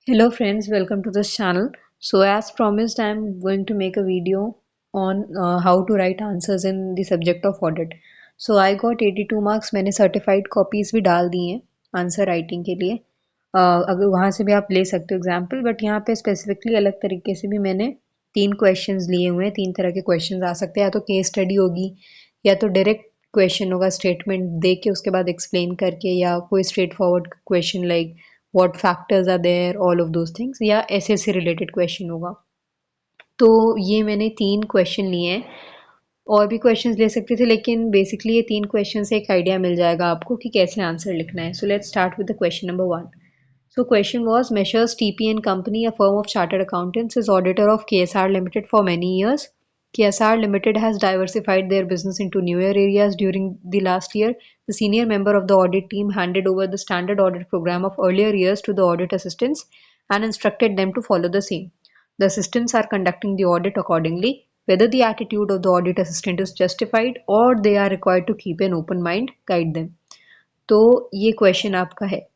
Hello friends, welcome to this channel. So as promised, I'm going to make a video on how to write answers in the subject of audit. So I got 82 marks. मैंने certified copies भी डाल दी हैं answer writing के लिए। अगर वहाँ से भी आप ले सकते हो एग्जाम्पल, बट यहाँ पे स्पेसिफिकली अलग तरीके से भी मैंने 3 क्वेश्चंस लिए हुए हैं। 3 तरह के क्वेश्चंस आ सकते हैं, या तो केस स्टडी होगी, या तो डायरेक्ट क्वेश्चन होगा स्टेटमेंट दे के उसके बाद एक्सप्लेन करके, या कोई straight forward question like what factors are there, all of those things, या ऐसे से रिलेटेड क्वेश्चन होगा। तो ये मैंने 3 क्वेश्चन लिए हैं। और भी क्वेश्चंस ले सकते थे, लेकिन बेसिकली ये 3 क्वेश्चन से एक आइडिया मिल जाएगा आपको कि कैसे आंसर लिखना है। So let's start with the question number 1. So question was, Measures TP and Company, a firm of chartered accountants, is auditor of KSR Limited for many years. KSR Limited has diversified their business into newer areas during the last year. The senior member of the audit team handed over the standard audit program of earlier years to the audit assistants and instructed them to follow the same. The assistants are conducting the audit accordingly. Whether the attitude of the audit assistant is justified or they are required to keep an open mind, guide them. तो ये question आपका है।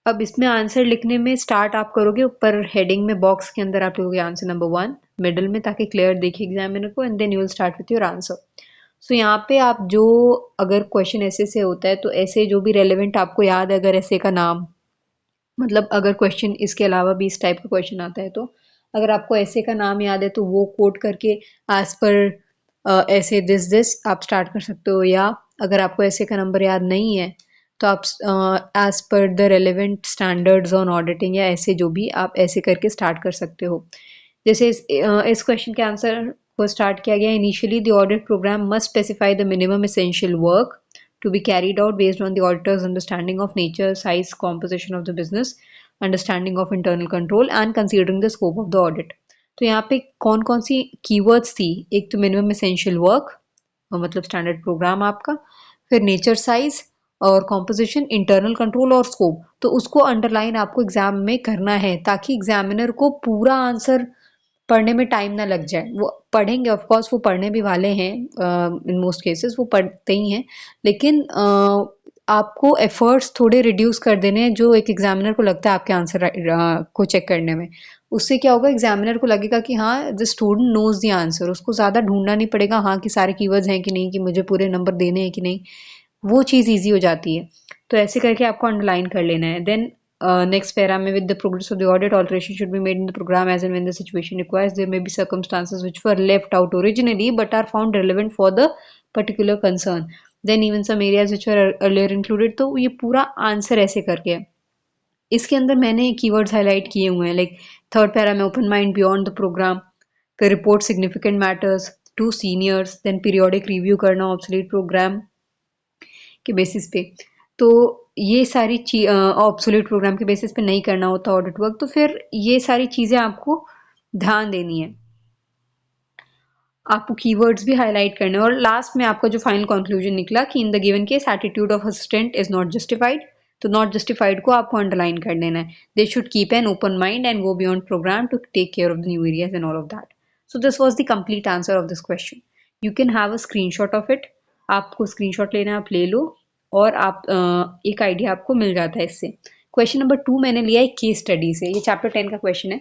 अब इसमें answer लिखने में start आप करोगे ऊपर हेडिंग में, बॉक्स के अंदर आप लिखोगे आंसर नंबर 1 मिडल में, ताकि क्लियर दिखे एग्जामिनर को, and then you will start with your answer. So यहाँ पे आप जो, अगर क्वेश्चन ऐसे से होता है तो ऐसे जो भी रेलेवेंट आपको याद है, अगर ऐसे का नाम, मतलब अगर क्वेश्चन इसके अलावा भी इस टाइप का क्वेश्चन आता है, तो अगर आपको ऐसे का नाम याद है तो वो कोट करके एज पर ऐसे दिस आप स्टार्ट कर सकते हो। या अगर आपको ऐसे का नंबर याद नहीं है तो आप as per the relevant standards on auditing, या ऐसे जो भी आप ऐसे करके स्टार्ट कर सकते हो। जैसे इस क्वेश्चन के आंसर को स्टार्ट किया गया, initially the audit programme must specify the minimum essential work to be carried out based on the auditor's understanding of nature, size, composition of the business, understanding of internal control and considering the scope of the audit. तो यहाँ पे कौन कौन सी keywords थी? एक तो minimum essential work, मतलब standard programme आपका, फिर नेचर, साइज और कॉम्पोजिशन, इंटरनल कंट्रोल और स्कोप। तो उसको अंडरलाइन आपको एग्जाम में करना है, ताकि एग्जामिनर को पूरा आंसर पढ़ने में टाइम ना लग जाए। वो पढ़ेंगे, ऑफ कोर्स वो पढ़ने भी वाले हैं, इन मोस्ट केसेस वो पढ़ते ही हैं, लेकिन आपको एफर्ट्स थोड़े रिड्यूस कर देने हैं जो एक एग्जामिनर को लगता है आपके आंसर को चेक करने में। उससे क्या होगा, एग्जामिनर को लगेगा कि हाँ the student knows the answer, उसको ज़्यादा ढूंढना नहीं पड़ेगा हाँ कि सारे कीवर्ड्स हैं कि नहीं, कि मुझे पूरे नंबर देने हैं कि नहीं, वो चीज़ ईजी हो जाती है। तो ऐसे करके आपको अंडरलाइन कर लेना है। देन next para में, with the progress of the audit, alteration should be made in the program as and when the situation requires. There may be circumstances which were left out originally but are found relevant for the particular concern. Then even some areas which were earlier included. तो ये पूरा answer ऐसे करके है। इसके अंदर मैंने keywords highlight किए हुए हैं, लाइक थर्ड पैरा में open mind beyond the program, फिर report significant matters to seniors, then periodic review करना ऑब्सोलीट प्रोग्राम के बेसिस पे। तो ये सारी ऑब्सोल्यूट प्रोग्राम के बेसिस पे नहीं करना होता ऑडिट वर्क, तो फिर ये सारी चीज़ें आपको ध्यान देनी है। आपको कीवर्ड्स भी हाईलाइट करने हैं, और लास्ट में आपका जो फाइनल कंक्लूजन निकला कि in the given case attitude of assistant is not justified, तो नॉट जस्टिफाइड को आपको अंडरलाइन कर देना है। They should keep an open mind and go beyond program to take care of the new areas and all of that. So this was the complete answer of this question. You can have a screenshot of it. आपको screenshot लेना है, आप ले लो, और आप एक idea आपको मिल जाता है इससे। क्वेश्चन नंबर 2 मैंने लिया है केस स्टडी से। ये चैप्टर 10 का क्वेश्चन है।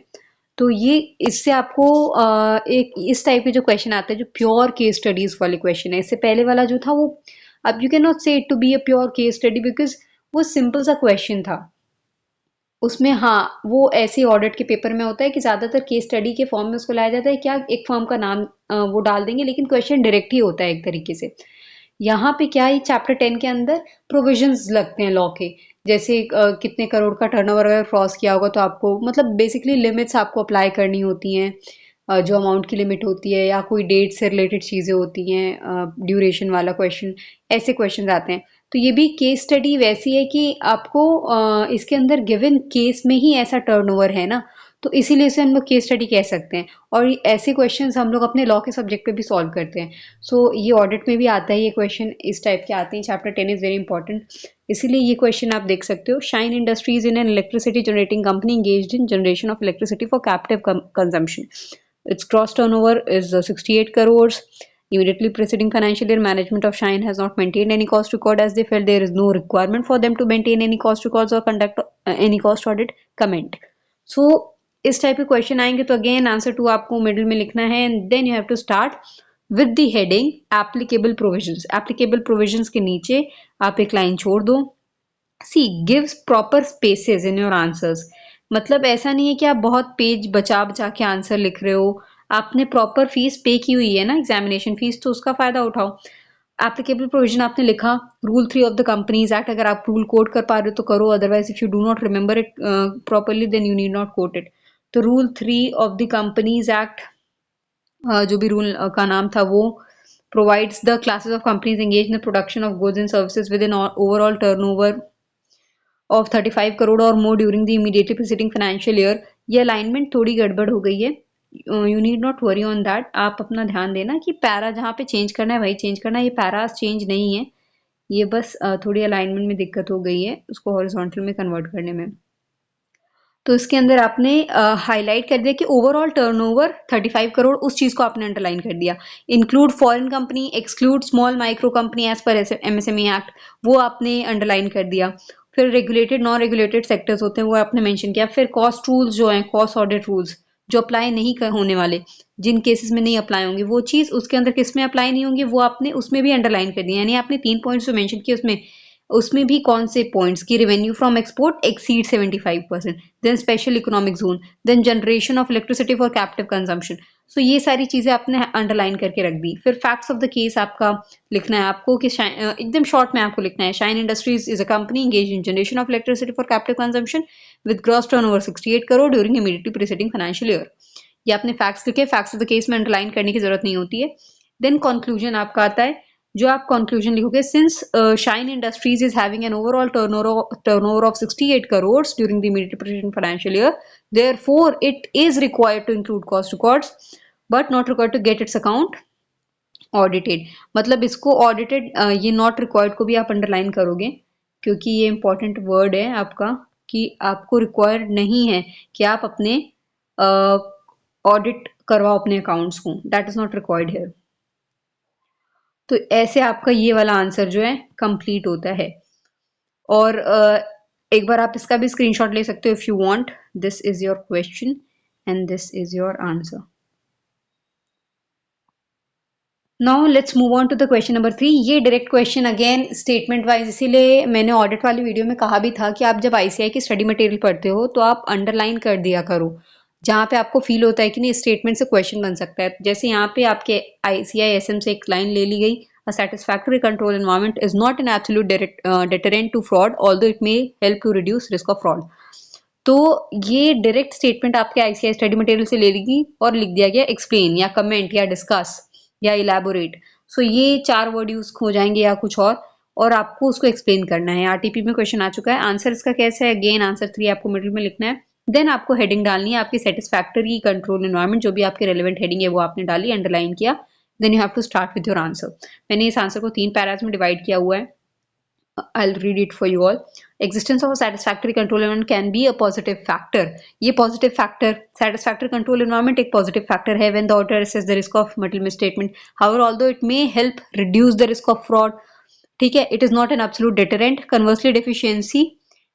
तो ये इससे आपको एक इस टाइप के जो क्वेश्चन आते हैं जो प्योर केस स्टडीज वाले क्वेश्चन है। इससे पहले वाला जो था वो, अब you can not say it to be a pure case study because वो सिंपल सा क्वेश्चन था। उसमें हाँ वो ऐसे ऑडिट के पेपर में होता है कि ज़्यादातर केस स्टडी के फॉर्म में उसको लाया जाता है, क्या एक फर्म का नाम वो डाल देंगे, लेकिन क्वेश्चन डायरेक्ट ही होता है एक तरीके से। यहाँ पे क्या है, चैप्टर 10 के अंदर प्रोविजंस लगते हैं लॉ के, जैसे कितने करोड़ का टर्नओवर अगर क्रॉस किया होगा तो आपको, मतलब बेसिकली लिमिट्स आपको अप्लाई करनी होती हैं, जो अमाउंट की लिमिट होती है, या कोई डेट से रिलेटेड चीज़ें होती हैं, ड्यूरेशन वाला क्वेश्चन, ऐसे क्वेश्चन आते हैं। तो ये भी केस स्टडी वैसी है कि आपको इसके अंदर गिवन केस में ही ऐसा टर्नओवर है ना, तो इसीलिए इसे हम लोग केस स्टडी कह सकते हैं। और ऐसे क्वेश्चंस हम लोग अपने लॉ के सब्जेक्ट पे भी सॉल्व करते हैं। सो ये ऑडिट में भी आता है, ये क्वेश्चन इस टाइप के आते हैं। चैप्टर 10 इज वेरी इंपॉर्टेंट, इसीलिए ये क्वेश्चन आप देख सकते हो। Shine industries in an electricity generating company engaged in generation of electricity for captive consumption. Its gross turnover is 68 crores. Immediately preceding financial year, management of Shine has not maintained any cost record as they felt there is no requirement for them to maintain any cost records or conduct any cost audit. Comment. So इस type के question आएंगे तो again answer to आपको middle में लिखना है and then you have to start with the heading applicable provisions. Applicable provisions के नीचे आप एक लाइन छोड़ दो। See gives proper spaces in your answers. मतलब ऐसा नहीं है कि आप बहुत पेज बचा बचा के आंसर लिख रहे हो। आपने प्रॉपर फीस पे की हुई है ना, एग्जामिनेशन फीस, तो उसका फायदा उठाओ। एप्लीकेबल प्रोविजन आपने लिखा, rule 3 of the companies act, अगर आप रूल कोट कर पा रहे हो तो करो, otherwise if you do not remember it properly then you need not quote it. तो rule 3 of the companies act, जो भी रूल का नाम था वो provides the classes of companies engaged in the production of goods and services with an overall turnover of 35 crore or more during the immediately preceding financial year। ये alignment थोड़ी गड़बड़ हो गई है, you need not worry on that. आप अपना ध्यान देना कि पैरा जहाँ पे चेंज करना है वही चेंज करना है, ये पैरास चेंज नहीं है, ये बस थोड़ी अलाइनमेंट में दिक्कत हो गई है उसको हॉरिजॉन्टल में कन्वर्ट करने में। तो इसके अंदर आपने हाईलाइट कर दिया कि ओवरऑल टर्नओवर 35 करोड़, उस चीज को आपने अंडरलाइन कर दिया। Include foreign company, exclude small micro company as पर एमएसएमई एक्ट, वो आपने अंडरलाइन कर दिया। फिर रेगुलेटेड नॉन रेगुलेटेड सेक्टर्स होते हैं वो आपने मेंशन किया। फिर कॉस्ट रूल्स जो हैं, कॉस्ट ऑडिट रूल्स जो अप्लाई नहीं होने वाले, जिन केसेस में नहीं अप्लाई होंगे वो चीज उसके अंदर किस में अप्लाई नहीं होंगे वो आपने उसमें भी अंडरलाइन कर दिया। यानी आपने 3 पॉइंट्स जो मेंशन किए उसमें उसमें भी कौन से पॉइंट्स की revenue from export exceed 75%, then special economic zone, then generation of electricity for captive consumption. So ये सारी चीजें आपने अंडरलाइन करके रख दी। फिर फैक्ट्स ऑफ द केस आपका लिखना है आपको कि एकदम शॉर्ट में आपको लिखना है, shine Industries is a company engaged in generation of electricity for captive consumption with gross turnover 68 crore during immediately preceding financial year। ये आपने फैक्ट्स लिखे, फैक्ट्स ऑफ द केस में अंडरलाइन करने की जरूरत नहीं होती है। देन कंक्लूजन आपका आता है, जो आप कंक्लूजन लिखोगे, since Shine Industries is having an overall turnover of 68 crore during the immediate present financial year, therefore it is required to include cost records but not required to get its account audited. मतलब इसको audited, ये not required को भी आप underline करोगे क्योंकि ये important word है आपका, कि आपको रिक्वायर्ड नहीं है कि आप अपने ऑडिट करवाओ अपने अकाउंट्स को, that is not required here. तो ऐसे आपका ये वाला आंसर जो है कंप्लीट होता है। और एक बार आप इसका भी स्क्रीनशॉट ले सकते हो if you want. This is your question and this is your answer. Now let's move on to the question number 3। ये direct question again statement wise, इसीलिए मैंने ऑडिट वाली वीडियो में कहा भी था कि आप जब आईसीआई की स्टडी मटेरियल पढ़ते हो तो आप अंडरलाइन कर दिया करो जहाँ पे आपको फील होता है कि नहीं स्टेटमेंट से क्वेश्चन बन सकता है। जैसे यहाँ पे आपके आईसीआई एसएम से एक लाइन ले ली गई, अ satisfactory control environment is not an absolute deterrent to fraud although it may help to reduce risk of fraud। तो ये डायरेक्ट स्टेटमेंट आपके आईसीआई स्टडी मटेरियल से ले ली और लिख दिया गया एक्सप्लेन या कमेंट या डिस्कस या इलेबोरेट। सो ये 4 वर्ड यूज हो जाएंगे या कुछ और आपको उसको एक्सप्लेन करना है। आरटीपी में क्वेश्चन आ चुका है, आंसर इसका कैसा है, अगेन आंसर 3 आपको मिडिल में लिखना है। देन आपको हेडिंग डालनी है आपकी सेटिस्फैक्टरी कंट्रोल एनवायरनमेंट, जो भी आपके रेलेवेंट हेडिंग है वो आपने डाली, अंडरलाइन किया। Then you have to start with your answer. मैंने इस आंसर को 3 पैराज में डिवाइड किया हुआ है। I'll read it for you all. Existence of a satisfactory control environment can be a positive factor. ये positive factor, satisfactory control environment एक positive factor है when the auditor assesses the risk of material misstatement. However, although it may help reduce the risk of fraud, ठीक है, it is not an absolute deterrent. Conversely, deficiency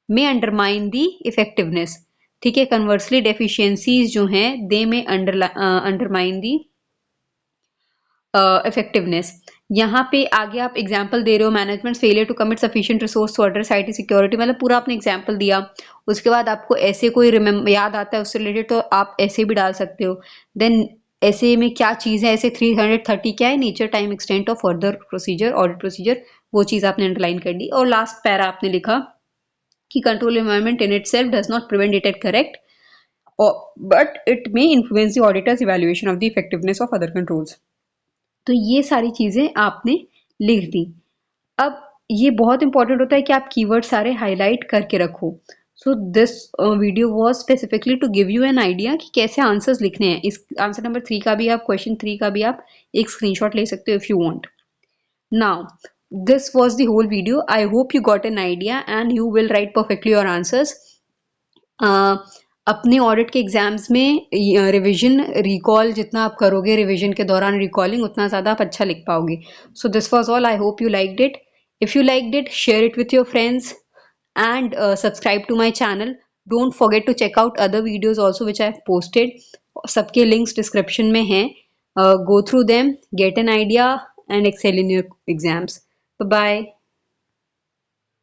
may undermine the effectiveness. ठीक है, conversely deficiencies जो हैं they may undermine the effectiveness. यहाँ पे आगे आप एग्जाम्पल दे रहे हो, management failure to commit sufficient resource to address IT security, मतलब पूरा आपने एग्जाम्पल दिया। उसके बाद आपको ऐसे कोई याद आता है उससे रिलेटेड तो आप ऐसे भी डाल सकते हो। देन ऐसे में क्या चीज़ है, ऐसे 330 क्या है, nature time extent of further procedure audit procedure, वो चीज़ आपने अंडरलाइन कर दी। और लास्ट पैरा आपने लिखा कि control environment in itself does not prevent it at correct but it may influence the auditors evaluation of the effectiveness of other controls. तो ये सारी चीजें आपने लिख दी। अब ये बहुत इंपॉर्टेंट होता है कि आप कीवर्ड सारे हाईलाइट करके रखो। So this video was specifically to give you an idea कि कैसे आंसर्स लिखने हैं। इस आंसर नंबर 3 का भी आप, क्वेश्चन 3 का भी आप एक स्क्रीनशॉट ले सकते हो if you want. Now this was the whole video. I hope you got an idea and you will write perfectly your answers. अपने ऑडिट के एग्जाम्स में रिवीजन रिकॉल जितना आप करोगे रिवीजन के दौरान रिकॉलिंग, उतना ज़्यादा आप अच्छा लिख पाओगे। So this was all, I hope you liked it. If you liked it, share it with your friends and subscribe to my channel. Don't forget to check out other videos also which I have posted, सबके links description में हैं। Go through them, get an idea and excel in your exams. Bye bye.